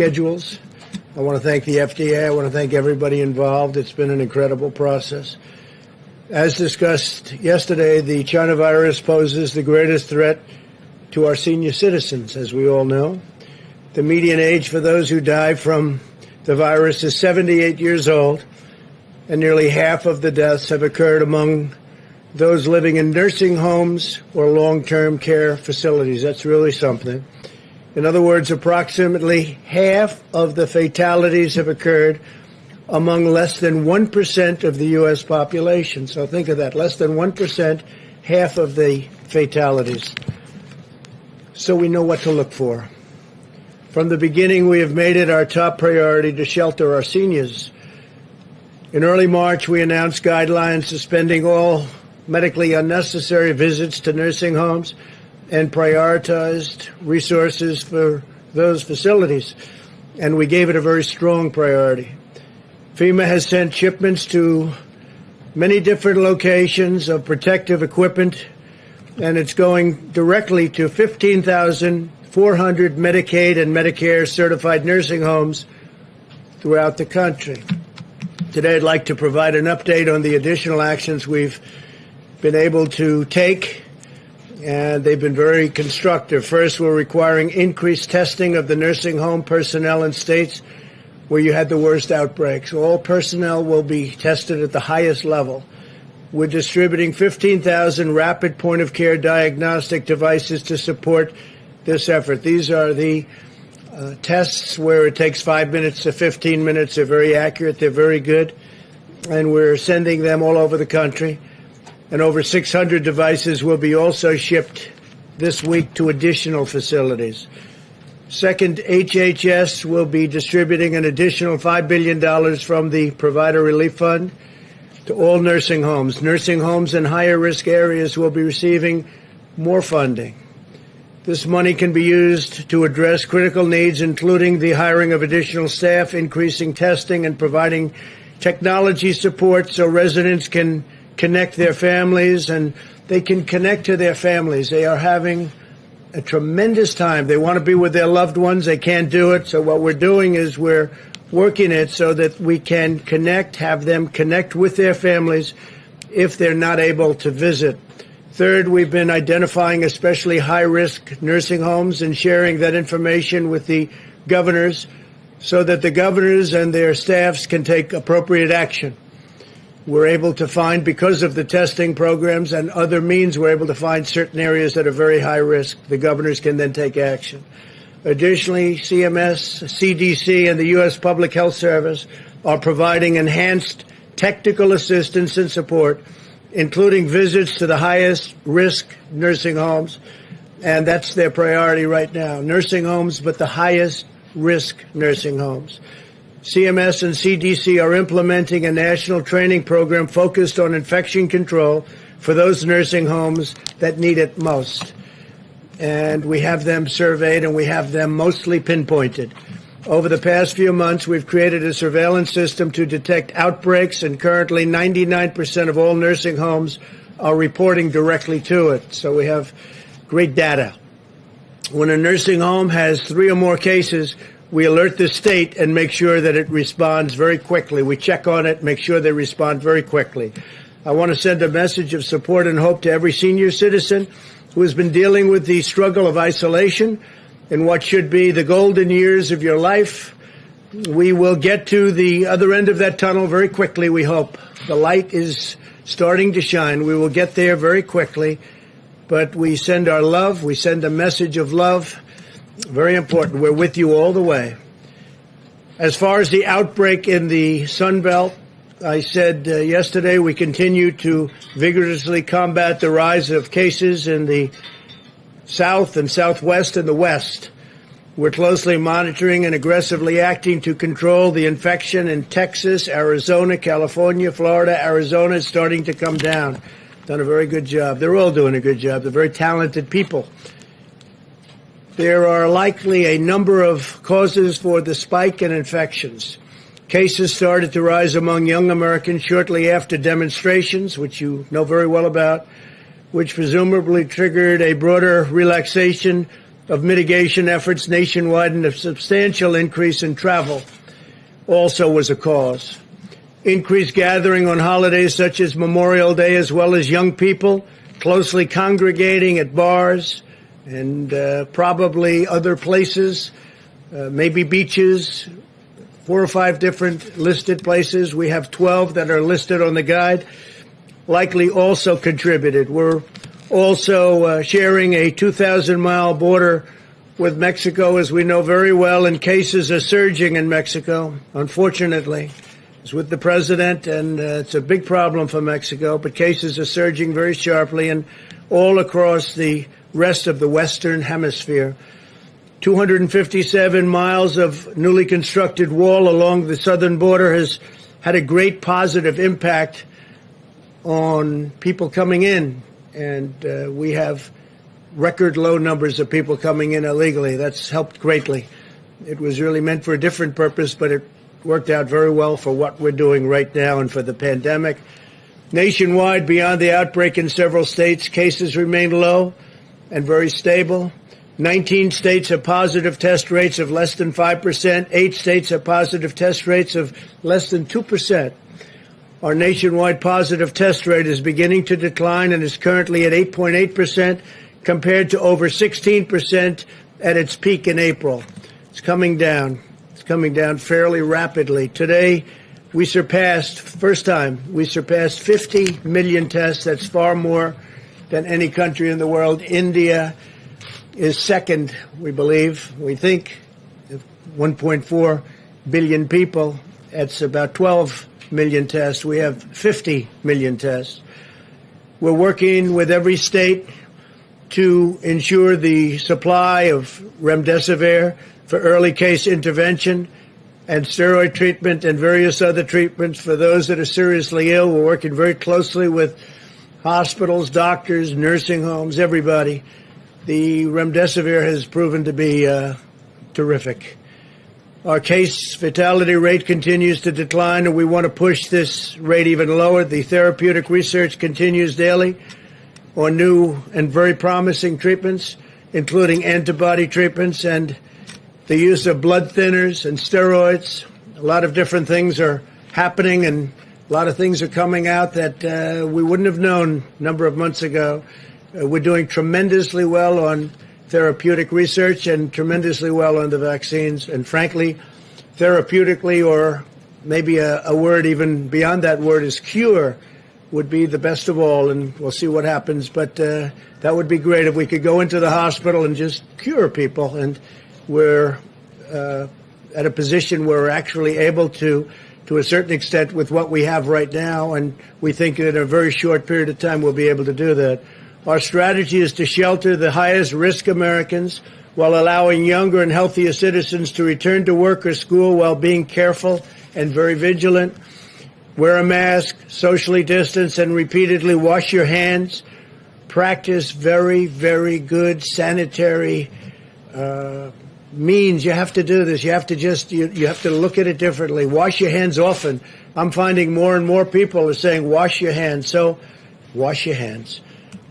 schedules. I want to thank the FDA. I want to thank everybody involved. It's been an incredible process. As discussed yesterday, the China virus poses the greatest threat to our senior citizens, as we all know. The median age for those who die from the virus is 78 years old, and nearly half of the deaths have occurred among those living in nursing homes or long-term care facilities. That's really something. In other words, approximately half of the fatalities have occurred among less than 1% of the U.S. population. So think of that, less than 1%, half of the fatalities. So we know what to look for. From the beginning, we have made it our top priority to shelter our seniors. In early March, we announced guidelines suspending all medically unnecessary visits to nursing homes and prioritized resources for those facilities. And we gave it a very strong priority. FEMA has sent shipments to many different locations of protective equipment, and it's going directly to 15,400 Medicaid and Medicare certified nursing homes throughout the country. Today, I'd like to provide an update on the additional actions we've been able to take, and they've been very constructive. First, we're requiring increased testing of the nursing home personnel in states where you had the worst outbreaks. All personnel will be tested at the highest level. We're distributing 15,000 rapid point-of-care diagnostic devices to support this effort. These are the tests where it takes 5 minutes to 15 minutes. They're very accurate. They're very good. And we're sending them all over the country. And over 600 devices will be also shipped this week to additional facilities. Second, HHS will be distributing an additional $5 billion from the Provider Relief Fund to all nursing homes. Nursing homes in higher risk areas will be receiving more funding. This money can be used to address critical needs, including the hiring of additional staff, increasing testing, and providing technology support so residents can connect their families, and they can connect to their families. They are having a tremendous time. They want to be with their loved ones. They can't do it. So what we're doing is we're working it so that we can connect, have them connect with their families if they're not able to visit. Third, we've been identifying especially high-risk nursing homes and sharing that information with the governors so that the governors and their staffs can take appropriate action. We're able to find, because of the testing programs and other means, we're able to find certain areas that are very high risk. The governors can then take action. Additionally, CMS, CDC, and the U.S. Public Health Service are providing enhanced technical assistance and support, including visits to the highest risk nursing homes, and that's their priority right now. Nursing homes, but the highest risk nursing homes. CMS and CDC are implementing a national training program focused on infection control for those nursing homes that need it most. And we have them surveyed, and we have them mostly pinpointed. Over the past few months, we've created a surveillance system to detect outbreaks, and currently 99% of all nursing homes are reporting directly to it. So we have great data. When a nursing home has 3 or more cases, we alert the state and make sure that it responds very quickly. We check on it, make sure they respond very quickly. I want to send a message of support and hope to every senior citizen who has been dealing with the struggle of isolation in what should be the golden years of your life. We will get to the other end of that tunnel very quickly, we hope. The light is starting to shine. We will get there very quickly. But we send our love. We send a message of love. Very important. We're with you all the way. As far as the outbreak in the Sun Belt, I said yesterday we continue to vigorously combat the rise of cases in the South and Southwest and the West. We're closely monitoring and aggressively acting to control the infection in Texas, Arizona, California, Florida. Arizona is starting to come down. Done a very good job. They're all doing a good job. They're very talented people. There are likely a number of causes for the spike in infections. Cases started to rise among young Americans shortly after demonstrations, which you know very well about, which presumably triggered a broader relaxation of mitigation efforts nationwide, and a substantial increase in travel also was a cause. Increased gathering on holidays such as Memorial Day, as well as young people closely congregating at bars and probably other places, maybe beaches, 4 or 5 different listed places. We have 12 that are listed on the guide, likely also contributed. We're also sharing a 2,000-mile border with Mexico, as we know very well, and cases are surging in Mexico, unfortunately. It's with the president, and it's a big problem for Mexico, but cases are surging very sharply and all across the rest of the Western Hemisphere. 257 miles of newly constructed wall along the southern border has had a great positive impact on people coming in, and we have record low numbers of people coming in illegally. That's helped greatly. It was really meant for a different purpose, but it worked out very well for what we're doing right now and for the pandemic. Nationwide, beyond the outbreak in several states, cases remain low and very stable. 19 states have positive test rates of less than 5%. 8 states have positive test rates of less than 2%. Our nationwide positive test rate is beginning to decline and is currently at 8.8%, compared to over 16% at its peak in April. It's coming down. It's coming down fairly rapidly. Today, we surpassed 50 million tests. That's far more than any country in the world. India is second, we believe. We think 1.4 billion people. That's about 12 million tests. We have 50 million tests. We're working with every state to ensure the supply of remdesivir for early case intervention and steroid treatment and various other treatments for those that are seriously ill. We're working very closely with hospitals, doctors, nursing homes, everybody. The remdesivir has proven to be terrific. Our case fatality rate continues to decline, and we want to push this rate even lower. The therapeutic research continues daily on new and very promising treatments, including antibody treatments and the use of blood thinners and steroids. A lot of different things are happening, and a lot of things are coming out that we wouldn't have known a number of months ago. We're doing tremendously well on therapeutic research and tremendously well on the vaccines. And frankly, therapeutically, or maybe a word even beyond that word, is cure, would be the best of all, and we'll see what happens. But that would be great if we could go into the hospital and just cure people. And we're at a position where we're actually able to a certain extent, with what we have right now, and we think in a very short period of time we'll be able to do that. Our strategy is to shelter the highest risk Americans while allowing younger and healthier citizens to return to work or school while being careful and very vigilant. Wear a mask, socially distance, and repeatedly wash your hands. Practice very, very good sanitary means. You have to do this. You have to you have to look at it differently. Wash your hands often. I'm finding more and more people are saying wash your hands. So wash your hands.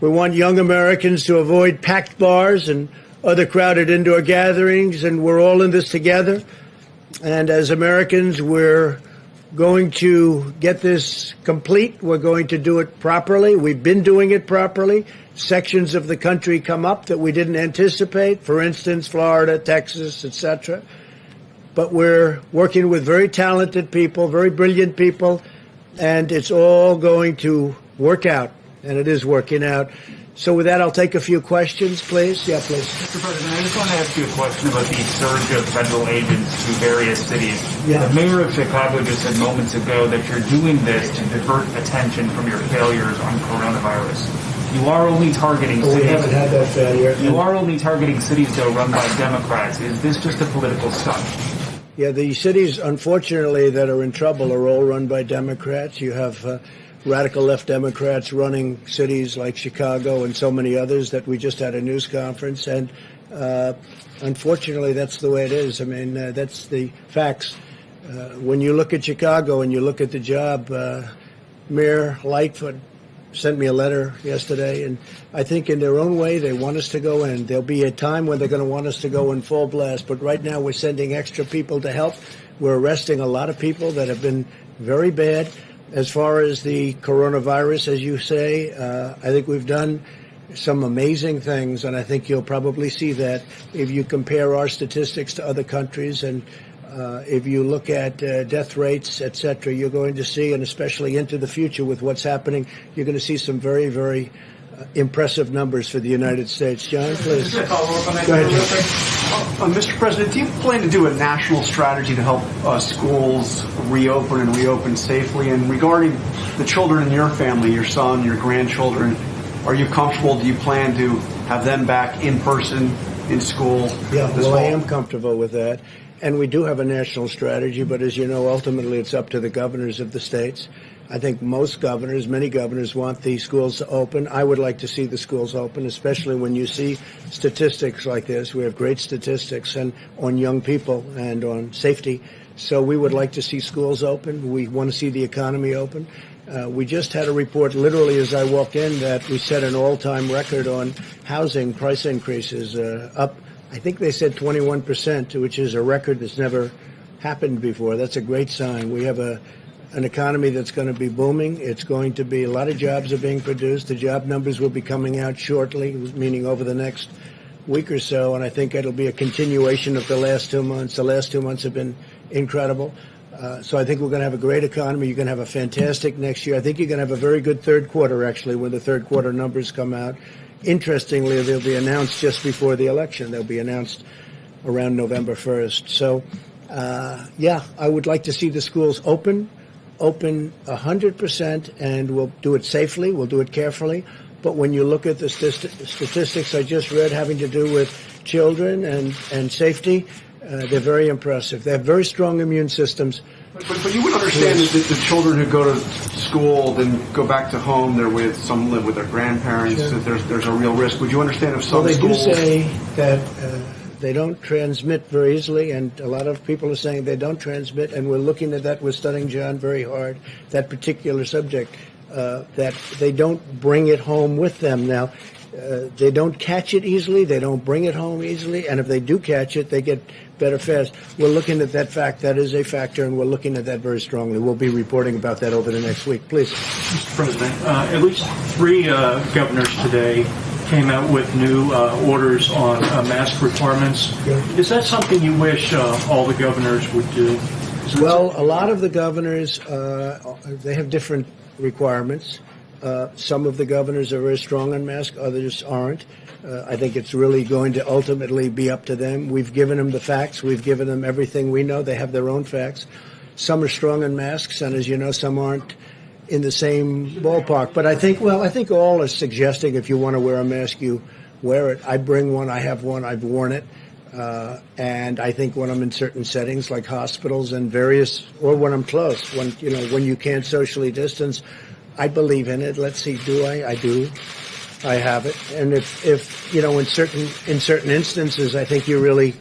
We want young Americans to avoid packed bars and other crowded indoor gatherings, and we're all in this together. And as Americans, we're going to get this complete. We're going to do it properly. We've been doing it properly. Sections of the country come up that we didn't anticipate, for instance, Florida, Texas, etc. But we're working with very talented people, very brilliant people, and it's all going to work out, and it is working out. So with that, I'll take a few questions, please. Yeah, please. Mr. President, I just want to ask you a question about the surge of federal agents to various cities. Yeah. The mayor of Chicago just said moments ago that you're doing this to divert attention from your failures on coronavirus. You are only targeting cities. We haven't had that failure. You are only targeting cities, though, run by Democrats. Is this just a political stunt? Yeah, the cities, unfortunately, that are in trouble are all run by Democrats. You have radical left Democrats running cities like Chicago and so many others that we just had a news conference. And unfortunately, that's the way it is. I mean, that's the facts. When you look at Chicago and you look at the job, Mayor Lightfoot sent me a letter yesterday, and I think in their own way they want us to go in. There'll be a time when they're going to want us to go in full blast, but right now we're sending extra people to help. We're arresting a lot of people that have been very bad. As far as the coronavirus, as you say, I think we've done some amazing things, and I think you'll probably see that if you compare our statistics to other countries, and if you look at death rates, et cetera, you're going to see, and especially into the future with what's happening, you're going to see some very, very impressive numbers for the United States. John, please. Go ahead, John. Mr. President, do you plan to do a national strategy to help schools reopen and reopen safely? And regarding the children in your family, your son, your grandchildren, are you comfortable? Do you plan to have them back in person in school? Yeah, well, I am comfortable with that. And we do have a national strategy, but as you know, ultimately it's up to the governors of the states. I think most governors, many governors, want the schools to open. I would like to see the schools open, especially when you see statistics like this. We have great statistics and on young people and on safety. So we would like to see schools open. We want to see the economy open. We just had a report literally as I walked in that we set an all-time record on housing price increases, up, I think they said 21%, which is a record that's never happened before. That's a great sign. We have an economy that's going to be booming. It's going to be a lot of jobs are being produced. The job numbers will be coming out shortly, meaning over the next week or so, and I think it'll be a continuation of the last 2 months. The last 2 months have been incredible. So I think we're going to have a great economy. You're going to have a fantastic next year. I think you're going to have a very good third quarter, actually, when the third quarter numbers come out. Interestingly, they'll be announced just before the election. They'll be announced around November 1st. So, yeah, I would like to see the schools open 100%, and we'll do it safely. We'll do it carefully. But when you look at the statistics I just read having to do with children and safety, they're very impressive. They have very strong immune systems. But you would understand that the children who go to school then go back to home, some live with their grandparents, Sure. that there's a real risk. Would you understand if some Well, they schools... do say that they don't transmit very easily, and a lot of people are saying they don't transmit, and we're looking at that. We're studying, John, very hard, that particular subject, that they don't bring it home with them. Now, they don't catch it easily, they don't bring it home easily, and if they do catch it, they get better fast. We're looking at that fact. That is a factor, and we're looking at that very strongly. We'll be reporting about that over the next week. Please. Mr. President, at least 3 governors today came out with new orders on mask requirements. Is that something you wish all the governors would do? Well, a lot of the governors, they have different requirements. Some of the governors are very strong on masks, others aren't. I think it's really going to ultimately be up to them. We've given them the facts. We've given them everything we know. They have their own facts. Some are strong on masks, and as you know, some aren't in the same ballpark. But I think all are suggesting if you want to wear a mask, you wear it. I bring one. I have one. I've worn it. And I think when I'm in certain settings like hospitals and or when I'm close, when you can't socially distance, I believe in it. Let's see, do I? I do. I have it. And if in certain instances, I think you really,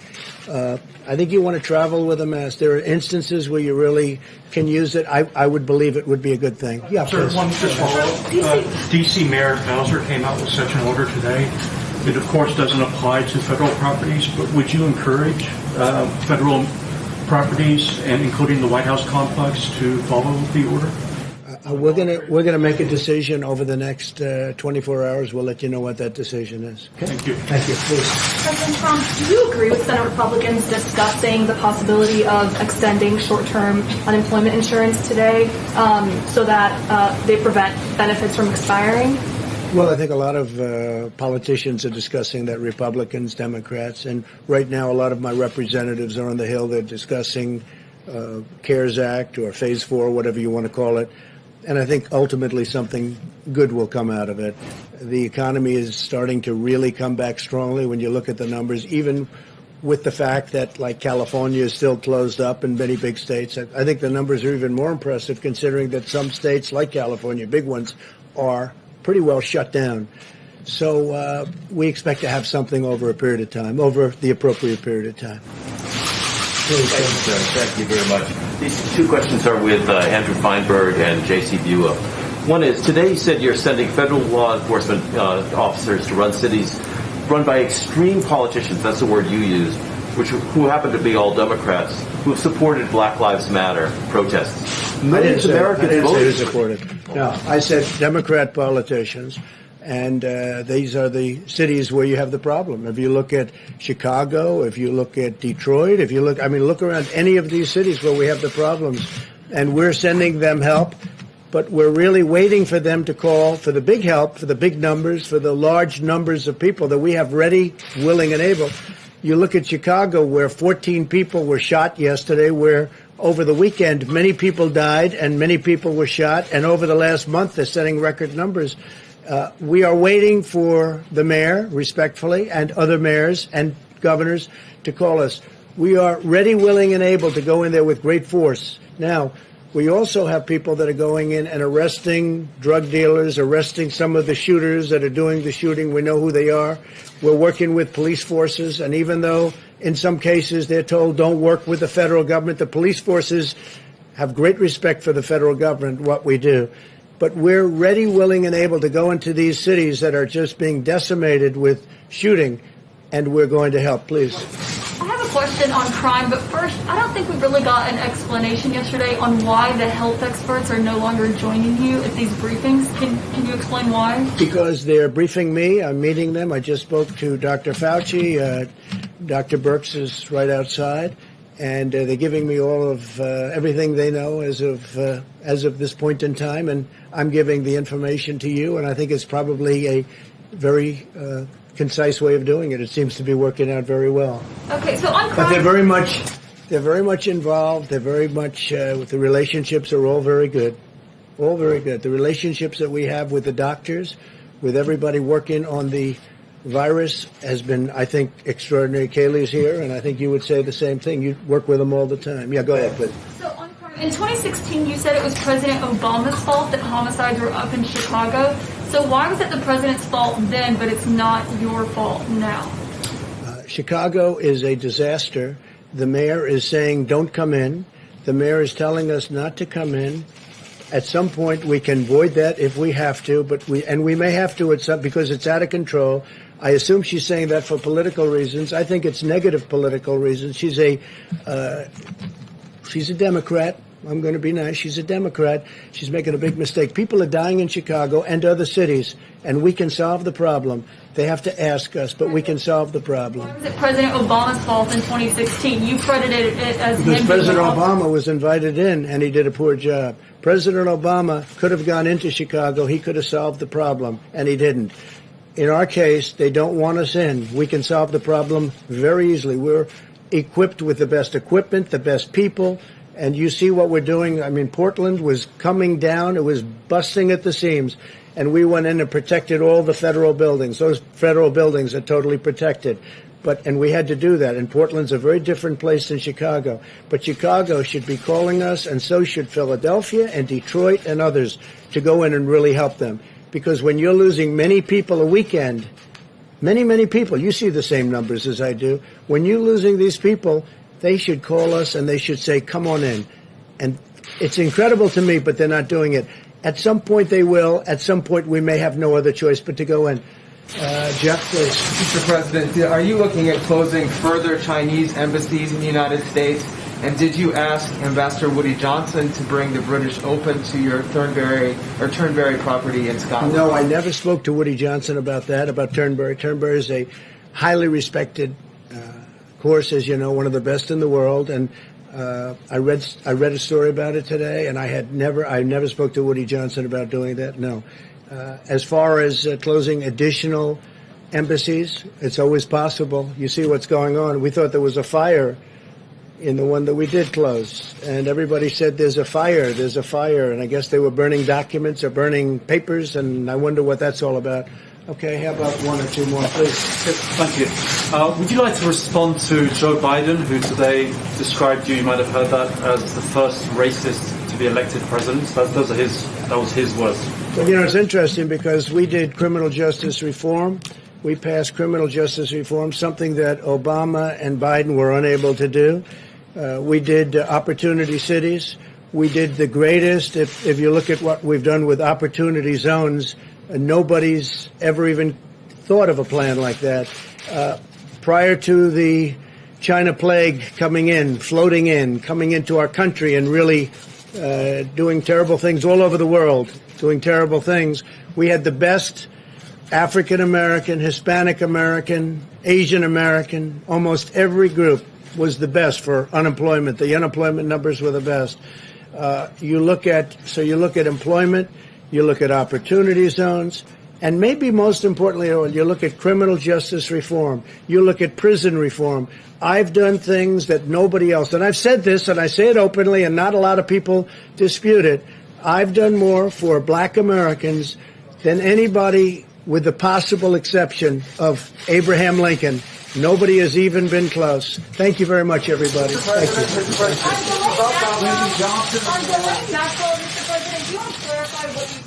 I think you want to travel with a mask. There are instances where you really can use it. I would believe it would be a good thing. Yeah, sir, one just follow-up. D.C. Mayor Bowser came out with such an order today. It, of course, doesn't apply to federal properties, but would you encourage federal properties, and including the White House complex, to follow the order? We're gonna make a decision over the next 24 hours. We'll let you know what that decision is. Okay? Thank you. Thank you. Please. President Trump, do you agree with Senate Republicans discussing the possibility of extending short-term unemployment insurance today so that they prevent benefits from expiring? Well, I think a lot of politicians are discussing that, Republicans, Democrats, and right now a lot of my representatives are on the Hill. They're discussing CARES Act or Phase 4, whatever you want to call it. And I think ultimately something good will come out of it. The economy is starting to really come back strongly when you look at the numbers, even with the fact that, like, California is still closed up in many big states. I think the numbers are even more impressive considering that some states, like California, big ones, are pretty well shut down. So we expect to have something over a period of time, over the appropriate period of time. Thank you very much. These 2 questions are with Andrew Feinberg and J.C. Buell. One is, today you said you're sending federal law enforcement officers to run cities run by extreme politicians, that's the word you used, who happen to be all Democrats, who have supported Black Lives Matter protests. Millions of Americans I didn't say who voted. supported. No, I said Democrat politicians. And these are the cities where you have the problem. If you look at Chicago, if you look at Detroit, look around any of these cities where we have the problems. And we're sending them help, but we're really waiting for them to call for the big help, for the big numbers, for the large numbers of people that we have ready, willing, and able. You look at Chicago, where 14 people were shot yesterday, where over the weekend many people died and many people were shot, and over the last month they're setting record numbers. We are waiting for the mayor, respectfully, and other mayors and governors to call us. We are ready, willing, and able to go in there with great force. Now, we also have people that are going in and arresting drug dealers, arresting some of the shooters that are doing the shooting. We know who they are. We're working with police forces, and even though in some cases they're told don't work with the federal government, the police forces have great respect for the federal government, what we do. But we're ready, willing, and able to go into these cities that are just being decimated with shooting, and we're going to help. Please. I have a question on crime, but first, I don't think we really got an explanation yesterday on why the health experts are no longer joining you at these briefings. Can you explain why? Because they're briefing me. I'm meeting them. I just spoke to Dr. Fauci. Dr. Birx is right outside. And they're giving me all of everything they know as of this point in time, and I'm giving the information to you. And I think it's probably a very concise way of doing it. It seems to be working out very well. Okay, so on crime, but they're very much involved. They're very much the relationships are all very good, all very good. The relationships that we have with the doctors, with everybody working on the virus has been, I think, extraordinary. Kaylee's here, and I think you would say the same thing. You work with them all the time. Yeah, go ahead, please. So on crime, in 2016, you said it was President Obama's fault that homicides were up in Chicago. So why was it the president's fault then, but it's not your fault now? Chicago is a disaster. The mayor is saying, don't come in. The mayor is telling us not to come in. At some point, we can void that if we have to, but we may have to at some, because it's out of control. I assume she's saying that for political reasons. I think it's negative political reasons. She's a Democrat. I'm going to be nice. She's a Democrat. She's making a big mistake. People are dying in Chicago and other cities, and we can solve the problem. They have to ask us, but we can solve the problem. Why was it President Obama's fault in 2016? You credited it as because him. President Obama was invited in, and he did a poor job. President Obama could have gone into Chicago. He could have solved the problem, and he didn't. In our case, they don't want us in. We can solve the problem very easily. We're equipped with the best equipment, the best people, and you see what we're doing. I mean, Portland was coming down. It was busting at the seams, and we went in and protected all the federal buildings. Those federal buildings are totally protected. And we had to do that. And Portland's a very different place than Chicago. But Chicago should be calling us, and so should Philadelphia and Detroit and others, to go in and really help them. Because when you're losing many people a weekend, many people, you see the same numbers as I do. When you're losing these people, they should call us and they should say, come on in. And it's incredible to me, but they're not doing it. At some point they will. At some point we may have no other choice but to go in. Jeff, please. Mr. President, are you looking at closing further Chinese embassies in the United States? And did you ask Ambassador Woody Johnson to bring the British Open to your Turnberry property in Scotland? No, I never spoke to Woody Johnson about that, about Turnberry. Turnberry is a highly respected course, as you know, one of the best in the world. And I read a story about it today, and I never spoke to Woody Johnson about doing that. No. As far as closing additional embassies, it's always possible. You see what's going on. We thought there was a fire in the one that we did close, and everybody said there's a fire, and I guess they were burning documents or burning papers, and I wonder what that's all about. Okay, how about one or two more, please? Thank you. Would you like to respond to Joe Biden, who today described you might have heard that, as the first racist to be elected president? That was his words. Well, you know, it's interesting because we did criminal justice reform. We passed criminal justice reform, something that Obama and Biden were unable to do. We did opportunity cities. We did the greatest. If you look at what we've done with opportunity zones, nobody's ever even thought of a plan like that. Prior to the China plague coming into our country and really doing terrible things all over the world, doing terrible things, we had the best African American, Hispanic American, Asian American, almost every group was the best for unemployment. The unemployment numbers were the best. You look at employment, you look at opportunity zones, and maybe most importantly, you look at criminal justice reform, you look at prison reform. I've done things that nobody else, and I've said this, and I say it openly, and not a lot of people dispute it. I've done more for black Americans than anybody, with the possible exception of Abraham Lincoln. Nobody has even been close. Thank you very much, everybody. Thank you. On the lane, Mr. President, do you want to clarify what you